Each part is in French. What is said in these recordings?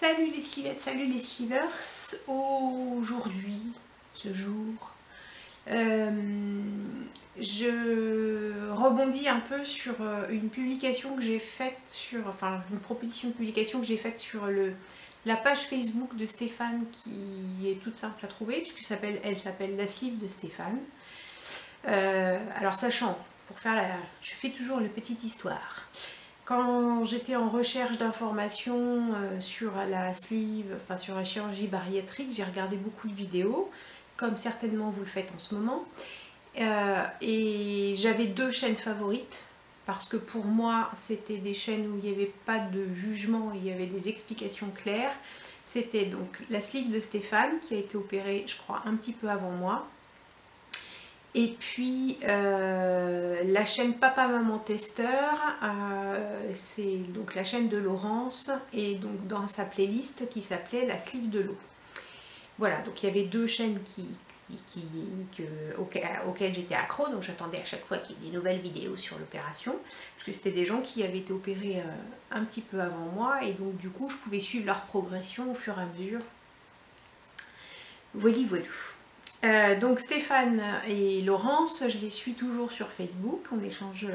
Salut les slivettes, salut les slivers. Aujourd'hui, ce jour, je rebondis un peu sur une publication que j'ai faite sur, enfin une proposition de publication que j'ai faite sur la page Facebook de Stéphane, qui est toute simple à trouver puisque elle s'appelle La Sleeve de Stéphane. Alors sachant, je fais toujours la petite histoire. Quand j'étais en recherche d'informations sur la sleeve, enfin sur la chirurgie bariatrique, j'ai regardé beaucoup de vidéos, comme certainement vous le faites en ce moment. Et j'avais deux chaînes favorites, parce que pour moi, c'était des chaînes où il n'y avait pas de jugement, il y avait des explications claires. C'était donc la sleeve de Stéphane, qui a été opérée, je crois, un petit peu avant moi. Et puis la chaîne Papa Maman Testeur, c'est donc la chaîne de Laurence, et donc dans sa playlist qui s'appelait La Sleeve de l'eau. Voilà, donc il y avait deux chaînes auxquelles j'étais accro, donc j'attendais à chaque fois qu'il y ait des nouvelles vidéos sur l'opération, parce que c'était des gens qui avaient été opérés un petit peu avant moi, et donc du coup je pouvais suivre leur progression au fur et à mesure. Voilà, voilà. Donc Stéphane et Laurence, je les suis toujours sur Facebook, on échange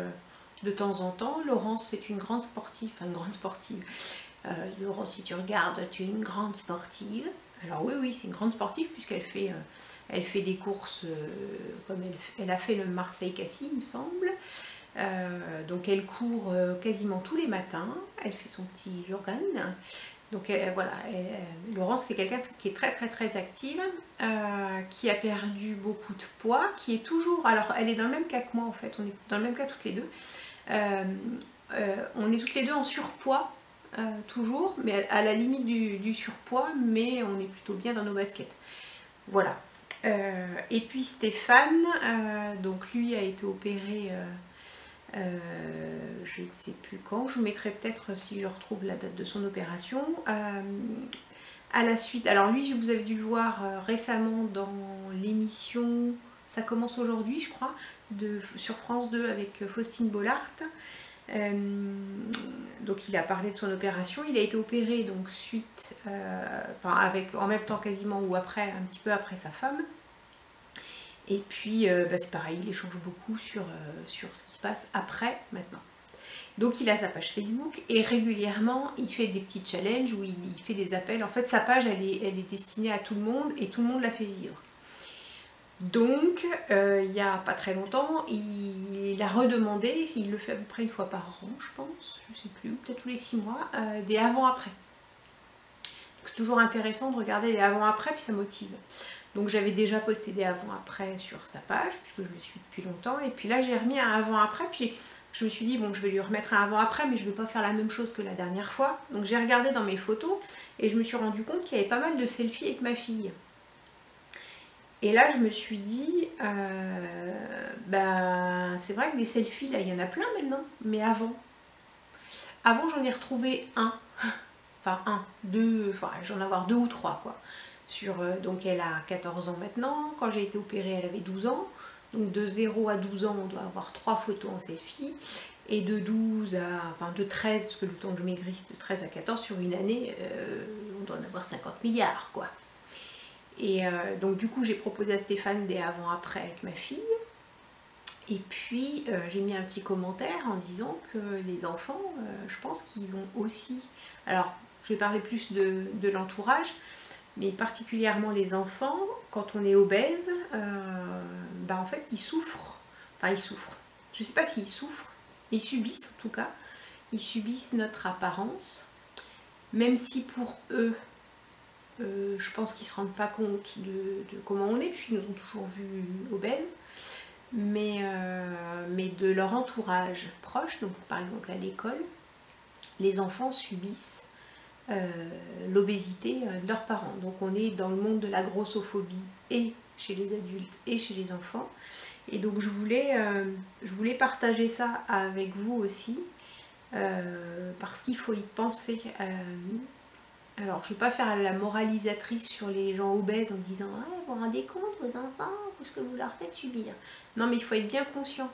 de temps en temps. Laurence, c'est une grande sportive, enfin une grande sportive. Laurence, si tu regardes, tu es une grande sportive. Alors oui, c'est une grande sportive puisqu'elle fait, des courses, comme elle a fait le Marseille-Cassis, il me semble. Donc elle court quasiment tous les matins, elle fait son petit jogging. Donc voilà, Laurence, c'est quelqu'un qui est très active, qui a perdu beaucoup de poids, qui est toujours, alors elle est dans le même cas que moi en fait, on est dans le même cas toutes les deux. On est toutes les deux en surpoids, toujours, mais à la limite du surpoids, mais on est plutôt bien dans nos baskets. Voilà. Et puis Stéphane, donc lui a été opéré... je ne sais plus quand, je vous mettrai peut-être si je retrouve la date de son opération. À la suite, alors lui, vous avez dû le voir récemment dans l'émission Ça commence aujourd'hui, je crois, sur France 2 avec Faustine Bollard. Donc il a parlé de son opération. Il a été opéré donc suite, en même temps quasiment, ou après, un petit peu après sa femme. Et puis c'est pareil, il échange beaucoup sur ce qui se passe après, maintenant. Donc il a sa page Facebook et régulièrement il fait des petits challenges où il fait des appels. En fait sa page elle est destinée à tout le monde et tout le monde la fait vivre. Donc il n'y a pas très longtemps, il a redemandé, il le fait à peu près une fois par an je pense, je sais plus, peut-être tous les 6 mois, des avant-après. C'est toujours intéressant de regarder les avant-après puis ça motive. Donc j'avais déjà posté des avant-après sur sa page, puisque je le suis depuis longtemps. Et puis là j'ai remis un avant-après, puis je me suis dit bon je vais lui remettre un avant-après, mais je ne vais pas faire la même chose que la dernière fois. Donc j'ai regardé dans mes photos, et je me suis rendu compte qu'il y avait pas mal de selfies avec ma fille. Et là je me suis dit, c'est vrai que des selfies, là il y en a plein maintenant, mais avant j'en ai retrouvé j'en ai avoir 2 ou 3 quoi. Donc elle a 14 ans maintenant, quand j'ai été opérée elle avait 12 ans, donc de 0 à 12 ans on doit avoir 3 photos en selfie, et de 13, parce que le temps que je maigrisse, de 13 à 14 sur une année, on doit en avoir 50 milliards quoi. Et donc du coup j'ai proposé à Stéphane des avant-après avec ma fille, et puis j'ai mis un petit commentaire en disant que les enfants, je pense qu'ils ont aussi, alors je vais parler plus de l'entourage, mais particulièrement les enfants, quand on est obèse, en fait ils souffrent, je ne sais pas s'ils souffrent, ils subissent en tout cas, ils subissent notre apparence, même si pour eux, je pense qu'ils ne se rendent pas compte de comment on est, puisqu'ils nous ont toujours vus obèses, mais de leur entourage proche, donc par exemple à l'école, les enfants subissent l'obésité de leurs parents. Donc on est dans le monde de la grossophobie, et chez les adultes et chez les enfants. Et donc je voulais partager ça avec vous aussi, parce qu'il faut y penser. Alors je ne vais pas faire la moralisatrice sur les gens obèses en disant ah, vous vous rendez compte vos enfants, ce que vous leur faites subir. Non, mais il faut être bien conscient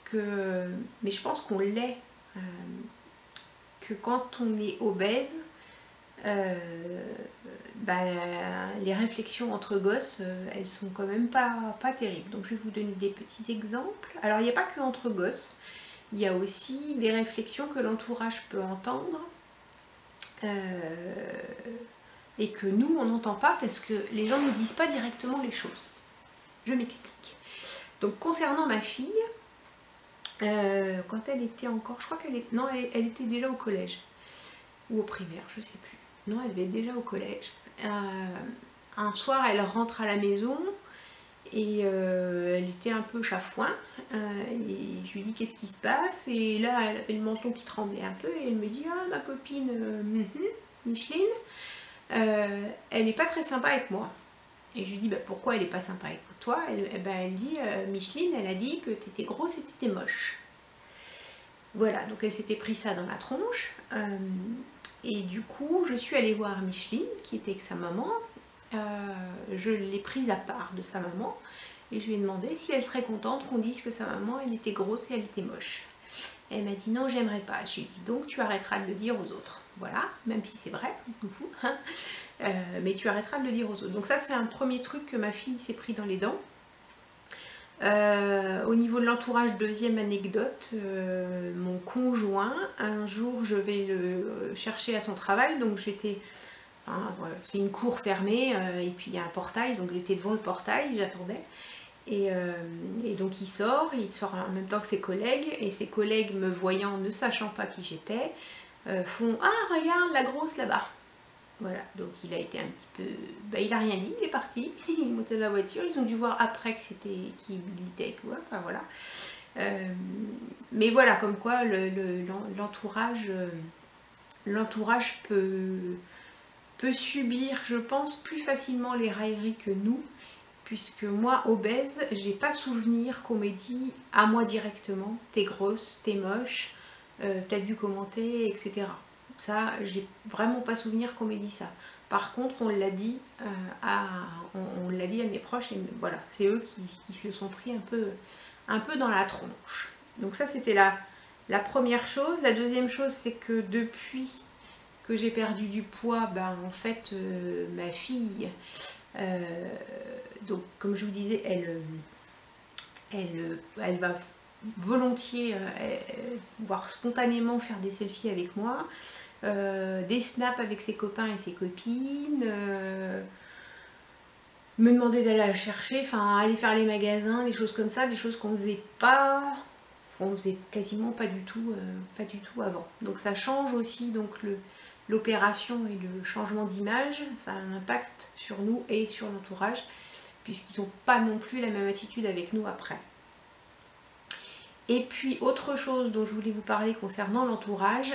que, mais je pense qu'on l'est, que quand on est obèse, les réflexions entre gosses, elles sont quand même pas terribles. Donc je vais vous donner des petits exemples. Alors il n'y a pas que entre gosses, il y a aussi des réflexions que l'entourage peut entendre et que nous on n'entend pas parce que les gens ne nous disent pas directement les choses. Je m'explique. Donc concernant ma fille, quand elle était encore, je crois qu'elle elle était déjà au collège ou au primaire, je sais plus. Non, elle devait être déjà au collège. Un soir, elle rentre à la maison et elle était un peu chafouin. Et je lui dis qu'est-ce qui se passe, et là elle avait le menton qui tremblait un peu et elle me dit ah ma copine Micheline, elle n'est pas très sympa avec moi. Et je lui dis bah, pourquoi elle n'est pas sympa avec toi. Elle dit Micheline, elle a dit que tu étais grosse et que tu étais moche. Voilà, donc elle s'était pris ça dans la tronche. Et du coup, je suis allée voir Micheline, qui était avec sa maman. Je l'ai prise à part de sa maman. Et je lui ai demandé si elle serait contente qu'on dise que sa maman, elle était grosse et elle était moche. Elle m'a dit non, j'aimerais pas. Je lui ai dit donc tu arrêteras de le dire aux autres. Voilà, même si c'est vrai, on s'en fout. Mais tu arrêteras de le dire aux autres. Donc ça, c'est un premier truc que ma fille s'est pris dans les dents. Au niveau de l'entourage, deuxième anecdote, mon conjoint, un jour je vais le chercher à son travail, donc j'étais, enfin, voilà, c'est une cour fermée et puis il y a un portail, donc j'étais devant le portail, j'attendais, et donc il sort en même temps que ses collègues, et ses collègues me voyant, ne sachant pas qui j'étais, font « Ah regarde la grosse là-bas ». Voilà, donc il a été un petit peu... il a rien dit, il est parti, il est monté dans la voiture, ils ont dû voir après que c'était qui il était, quoi, enfin voilà. Mais voilà, comme quoi l'entourage peut subir, je pense, plus facilement les railleries que nous, puisque moi, obèse, j'ai pas souvenir qu'on m'ait dit à moi directement, t'es grosse, t'es moche, t'as dû commenter, etc. Ça, j'ai vraiment pas souvenir qu'on m'ait dit ça. Par contre, on l'a dit à mes proches, et voilà, c'est eux qui se le sont pris un peu dans la tronche. Donc ça, c'était la première chose. La deuxième chose, c'est que depuis que j'ai perdu du poids, en fait, ma fille, donc comme je vous disais, elle va volontiers, voire spontanément faire des selfies avec moi. Des snaps avec ses copains et ses copines, me demander d'aller la chercher, enfin aller faire les magasins, des choses comme ça, des choses qu'on faisait quasiment pas du tout avant. Donc ça change aussi, donc l'opération et le changement d'image, ça a un impact sur nous et sur l'entourage, puisqu'ils n'ont pas non plus la même attitude avec nous après. Et puis autre chose dont je voulais vous parler concernant l'entourage,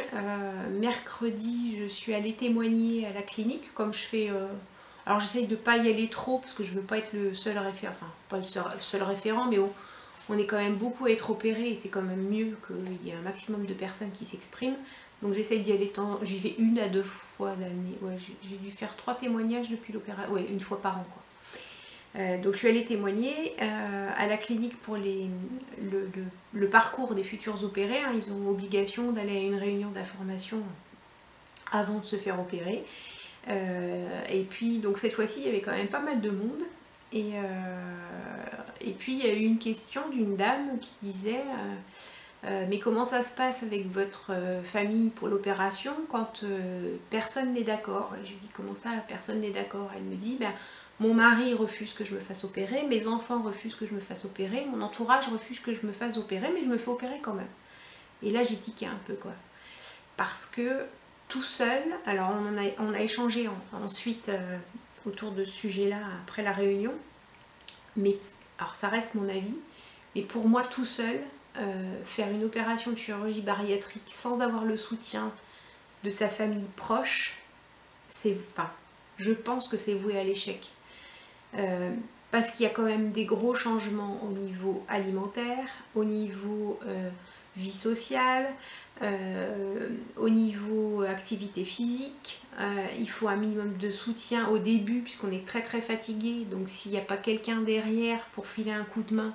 mercredi je suis allée témoigner à la clinique, comme je fais, alors j'essaye de ne pas y aller trop parce que je ne veux pas être le seul référent, enfin pas le seul référent, mais on est quand même beaucoup à être opéré et c'est quand même mieux qu'il y ait un maximum de personnes qui s'expriment. Donc j'essaye d'y aller, j'y vais 1 à 2 fois l'année, ouais, j'ai dû faire 3 témoignages depuis l'opération, ouais, 1 fois par an quoi. Donc je suis allée témoigner à la clinique pour le parcours des futurs opérés. Hein. Ils ont obligation d'aller à une réunion d'information avant de se faire opérer. Et puis donc cette fois-ci il y avait quand même pas mal de monde. Et puis il y a eu une question d'une dame qui disait mais comment ça se passe avec votre famille pour l'opération quand personne n'est d'accord? Je lui dis comment ça personne n'est d'accord? Elle me dit mon mari refuse que je me fasse opérer, mes enfants refusent que je me fasse opérer, mon entourage refuse que je me fasse opérer, mais je me fais opérer quand même. Et là j'ai tiqué un peu quoi. Parce que tout seul, alors on a échangé ensuite autour de ce sujet-là après la réunion, mais alors ça reste mon avis, mais pour moi tout seul, faire une opération de chirurgie bariatrique sans avoir le soutien de sa famille proche, je pense que c'est voué à l'échec. Parce qu'il y a quand même des gros changements au niveau alimentaire, au niveau vie sociale, au niveau activité physique. Il faut un minimum de soutien au début puisqu'on est très très fatigué, donc s'il n'y a pas quelqu'un derrière pour filer un coup de main,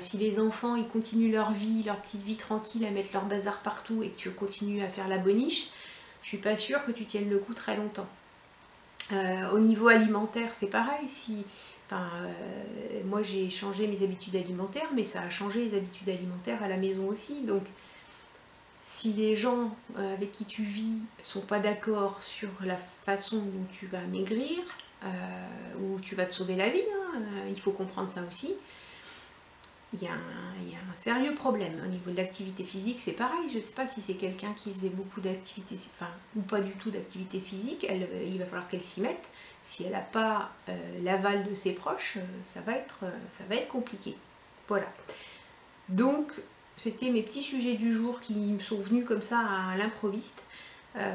si les enfants ils continuent leur vie, leur petite vie tranquille à mettre leur bazar partout et que tu continues à faire la boniche, je suis pas sûre que tu tiennes le coup très longtemps. Au niveau alimentaire, c'est pareil. Moi j'ai changé mes habitudes alimentaires, mais ça a changé les habitudes alimentaires à la maison aussi. Donc si les gens avec qui tu vis sont pas d'accord sur la façon dont tu vas maigrir, ou tu vas te sauver la vie, hein, il faut comprendre ça aussi. Il y a un sérieux problème au niveau de l'activité physique, c'est pareil. Je ne sais pas si c'est quelqu'un qui faisait beaucoup d'activité, ou pas du tout d'activité physique, il va falloir qu'elle s'y mette. Si elle n'a pas l'aval de ses proches, ça va être compliqué. Voilà. Donc, c'était mes petits sujets du jour qui me sont venus comme ça à l'improviste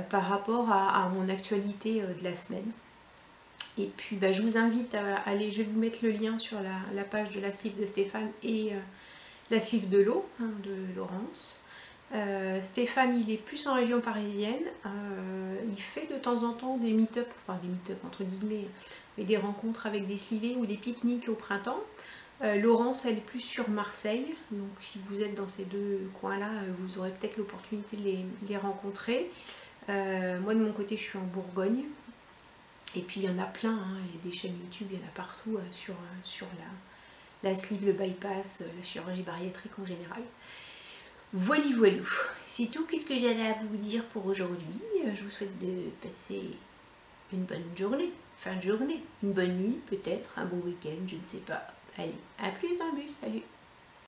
par rapport à mon actualité de la semaine. Et puis je vous invite à aller, je vais vous mettre le lien sur la page de la sleeve de Stéphane et la sleeve de l'eau, hein, de Laurence. Stéphane, il est plus en région parisienne, il fait de temps en temps des meet-up, enfin des meet-up entre guillemets, mais des rencontres avec des slivés ou des pique-niques au printemps. Laurence, elle est plus sur Marseille, donc si vous êtes dans ces deux coins-là, vous aurez peut-être l'opportunité de les rencontrer. Moi de mon côté, je suis en Bourgogne. Et puis il y en a plein, hein, il y a des chaînes YouTube, il y en a partout sur la sleeve, le bypass, la chirurgie bariatrique en général. Voilà, c'est tout ce que j'avais à vous dire pour aujourd'hui. Je vous souhaite de passer une bonne journée, fin de journée, une bonne nuit peut-être, un bon week-end, je ne sais pas. Allez, à plus dans le bus, salut!